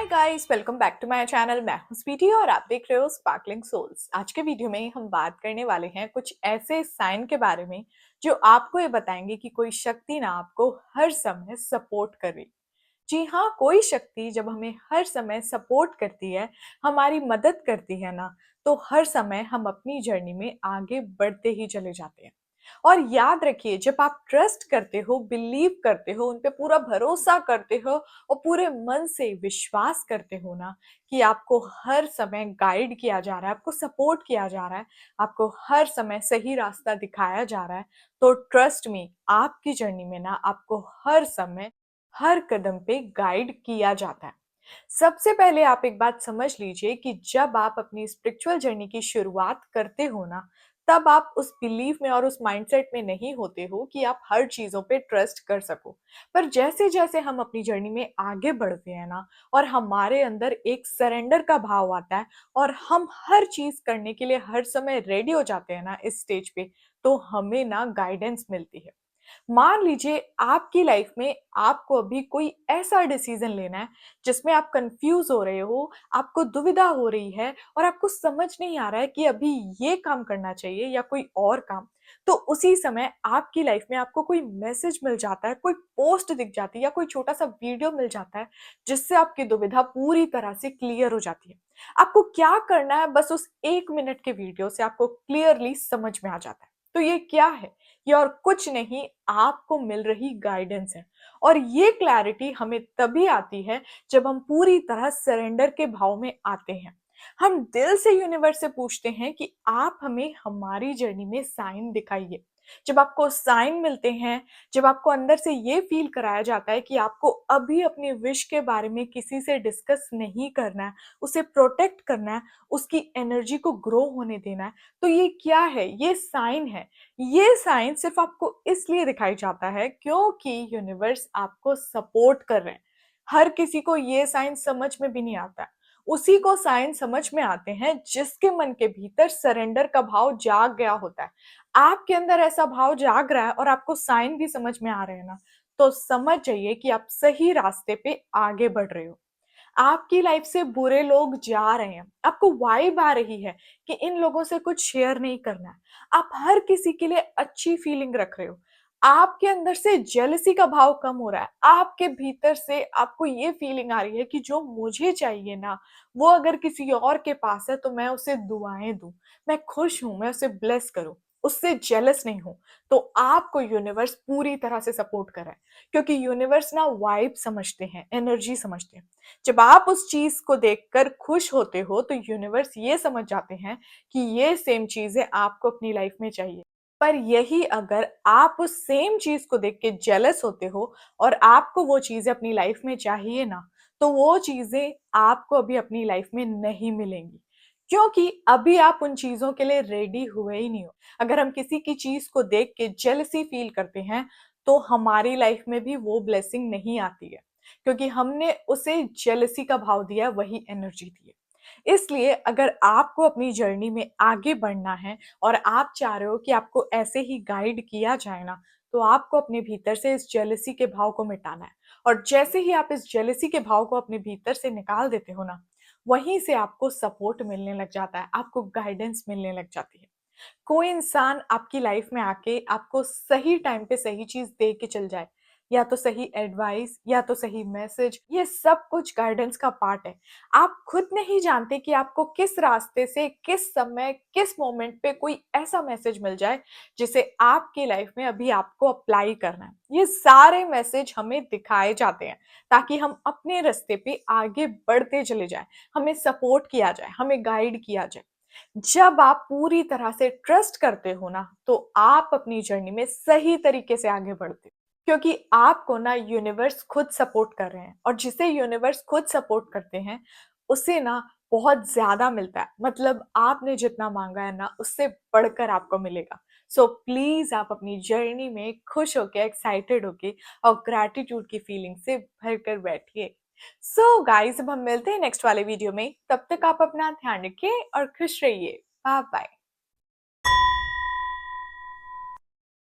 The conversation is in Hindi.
Guys, welcome back to my channel. मैं हूं स्वीटी और आप देख रहे हो स्पार्कलिंग सोल्स। आज के वीडियो में हम बात करने वाले हैं कुछ ऐसे साइन के बारे में जो आपको ये बताएंगे कि कोई शक्ति ना आपको हर समय सपोर्ट कर रही। जी हाँ, कोई शक्ति जब हमें हर समय सपोर्ट करती है, हमारी मदद करती है ना, तो हर समय हम अपनी जर्नी में आगे बढ़ते ही चले जाते हैं। और याद रखिए, जब आप ट्रस्ट करते हो, बिलीव करते हो, उन पे पूरा भरोसा करते हो और पूरे मन से विश्वास करते हो ना कि आपको हर समय गाइड किया जा रहा है, आपको सपोर्ट किया जा रहा है, आपको हर समय सही रास्ता दिखाया जा रहा है, तो ट्रस्ट मी, आपकी जर्नी में ना आपको हर समय हर कदम पे गाइड किया जाता है। सबसे पहले आप एक बात समझ लीजिए कि जब आप अपनी स्पिरिचुअल जर्नी की शुरुआत करते हो ना, तब आप उस बिलीफ में और उस माइंडसेट में नहीं होते हो कि आप हर चीजों पे ट्रस्ट कर सको। पर जैसे जैसे हम अपनी जर्नी में आगे बढ़ते हैं ना, और हमारे अंदर एक सरेंडर का भाव आता है और हम हर चीज करने के लिए हर समय रेडी हो जाते हैं ना इस स्टेज पे, तो हमें ना गाइडेंस मिलती है। मान लीजिए आपकी लाइफ में आपको अभी कोई ऐसा डिसीजन लेना है जिसमें आप कंफ्यूज हो रहे हो, आपको दुविधा हो रही है और आपको समझ नहीं आ रहा है कि अभी ये काम करना चाहिए या कोई और काम। तो उसी समय आपकी लाइफ में आपको कोई मैसेज मिल जाता है, कोई पोस्ट दिख जाती है या कोई छोटा सा वीडियो मिल जाता है जिससे आपकी दुविधा पूरी तरह से क्लियर हो जाती है। आपको क्या करना है, बस उस 1 मिनट के वीडियो से आपको क्लियरली समझ में आ जाता है। तो ये क्या है? ये और कुछ नहीं, आपको मिल रही गाइडेंस है। और ये क्लैरिटी हमें तभी आती है जब हम पूरी तरह सरेंडर के भाव में आते हैं। हम दिल से यूनिवर्स से पूछते हैं कि आप हमें हमारी जर्नी में साइन दिखाइए। जब आपको साइन मिलते हैं, जब आपको अंदर से ये फील कराया जाता है कि आपको अभी अपने विश के बारे में किसी से डिस्कस नहीं करना है, उसे प्रोटेक्ट करना है, उसकी एनर्जी को ग्रो होने देना है, तो ये क्या है? ये साइन है। ये साइन सिर्फ आपको इसलिए दिखाई जाता है क्योंकि यूनिवर्स आपको सपोर्ट कर रहे हैं। हर किसी को ये साइन समझ में भी नहीं आता है। उसी को साइन समझ में आते हैं जिसके मन के भीतर सरेंडर का भाव जाग गया होता है। आपके अंदर ऐसा भाव जाग रहा है और आपको साइन भी समझ में आ रहे हैं ना, तो समझ जाइए कि आप सही रास्ते पे आगे बढ़ रहे हो। आपकी लाइफ से बुरे लोग जा रहे हैं, आपको वाइब आ रही है कि इन लोगों से कुछ शेयर नहीं करना है। आप हर किसी के लिए अच्छी फीलिंग रख रहे हो। आपके अंदर से जेलसी का भाव कम हो रहा है। आपके भीतर से आपको ये फीलिंग आ रही है कि जो मुझे चाहिए ना, वो अगर किसी और के पास है तो मैं उसे दुआएं दूं, मैं खुश हूं, मैं उसे ब्लेस करूं, उससे जेलस नहीं हूं। तो आपको यूनिवर्स पूरी तरह से सपोर्ट कर रहा है, क्योंकि यूनिवर्स ना वाइब समझते हैं, एनर्जी समझते हैं। जब आप उस चीज को देखकर खुश होते हो तो यूनिवर्स ये समझ जाते हैं कि ये सेम चीजें आपको अपनी लाइफ में चाहिए। पर यही अगर आप उस सेम चीज को देख के जेलस होते हो और आपको वो चीजें अपनी लाइफ में चाहिए ना, तो वो चीजें आपको अभी अपनी लाइफ में नहीं मिलेंगी, क्योंकि अभी आप उन चीजों के लिए रेडी हुए ही नहीं हो। अगर हम किसी की चीज को देख के जेलसी फील करते हैं, तो हमारी लाइफ में भी वो ब्लेसिंग नहीं आती है, क्योंकि हमने उसे जेलसी का भाव दिया, वही एनर्जी दी है। इसलिए अगर आपको अपनी जर्नी में आगे बढ़ना है और आप चाह रहे हो कि आपको ऐसे ही गाइड किया जाए ना, तो आपको अपने भीतर से इस जेलसी के भाव को मिटाना है। और जैसे ही आप इस जेलसी के भाव को अपने भीतर से निकाल देते हो ना, वहीं से आपको सपोर्ट मिलने लग जाता है, आपको गाइडेंस मिलने लग जाती है। कोई इंसान आपकी लाइफ में आके आपको सही टाइम पे सही चीज दे के चल जाए, या तो सही एडवाइस या तो सही मैसेज, ये सब कुछ गाइडेंस का पार्ट है। आप खुद नहीं जानते कि आपको किस रास्ते से, किस समय, किस मोमेंट पे कोई ऐसा मैसेज मिल जाए जिसे आपकी लाइफ में अभी आपको अप्लाई करना है। ये सारे मैसेज हमें दिखाए जाते हैं ताकि हम अपने रास्ते पे आगे बढ़ते चले जाएं, हमें सपोर्ट किया जाए, हमें गाइड किया जाए। जब आप पूरी तरह से ट्रस्ट करते हो ना, तो आप अपनी जर्नी में सही तरीके से आगे बढ़ते हो, क्योंकि आपको ना यूनिवर्स खुद सपोर्ट कर रहे हैं, और जिसे यूनिवर्स खुद सपोर्ट करते हैं उसे ना बहुत ज्यादा मिलता है। मतलब आपने जितना मांगा है ना, उससे बढ़कर आपको मिलेगा। सो प्लीज आप अपनी जर्नी में खुश होके, एक्साइटेड होके और ग्रैटिट्यूड की फीलिंग से भरकर बैठिए। सो गाइस, अब हम मिलते हैं नेक्स्ट वाले वीडियो में। तब तक आप अपना ध्यान रखिए और खुश रहिए। Bye bye.